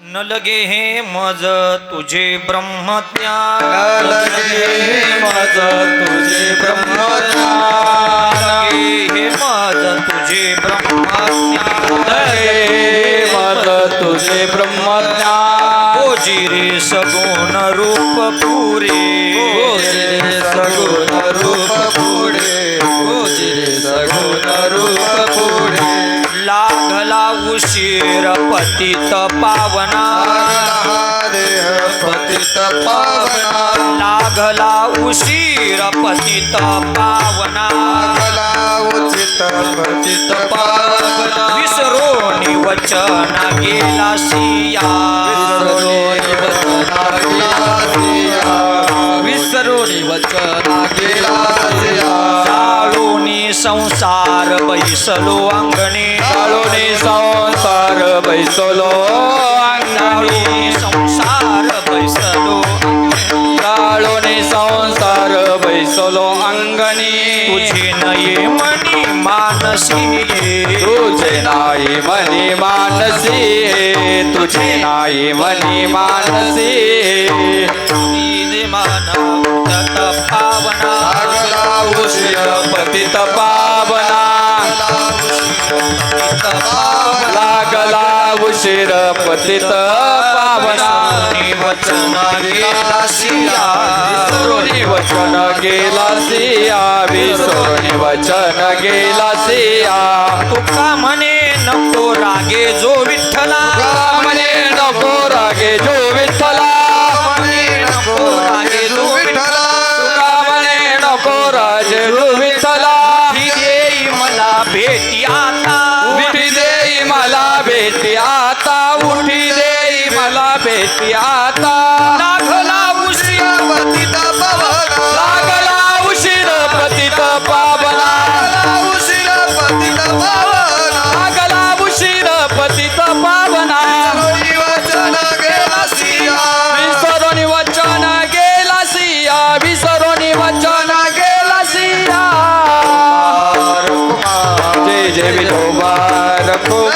न लगे हे मज तुझे ब्रह्मज्ञान, न लगे हे मज तुझे ब्रह्मज्ञान, लगे हे मज तुझे ब्रह्मज्ञान, लगे हे मज तुझे ब्रह्मज्ञान, ओजिरे सगुण रूप पुरे, ओजिरे सगुण रूप पुढे, ओजिरे सगुण रूप पुढे, लागला उशीर पतित पावना, देह पतित पावना, लागला उशीर पतित पावना, लागला उचित पतित पावना, विसरोनी वचना गेला सिया, विसरोनी वचना गेला सिया, विसरोनी वचना गेला सिया, चाळूनी संसार बैसलो अंगणे, चाळूनी संसार बैसलो अंगणी, संसार बैसलो चाळूनी संसार बैसलो अंगणी, तुझे नये मनी मानसी, तुझे नाही मनी मानसी, तुझे नाही मनी मानसी, तुझे मन उद्धत पावना, लागला उशीर पतित पावना, लागला उशीर पतित पावना, वचन गेला सिया, विसरोनी वचन गेला सिया, विसरोनी वचन गेला सिया, तुका म्हणे नको रागे जो विठ्ठला, म्हणे नको रागे जो विठ्ठला, म्हणे नको रागे जो विठ्ठला, तुका म्हणे नको रागे जो विठ्ठला, ही देई मला भेटी आता, उठी देई मला भेटी आता, उठी देई मला भेटी आता, लागला उशीर पतित पावना, लागला उशीर पतित पावना, उशीर पतित पावना, लागला उशीर पतित पावना, वचन गेला सिया, विसरोनी वचन गेला सिया, विसरोनी वचन गेला सिया, जय जय विठोबा रखो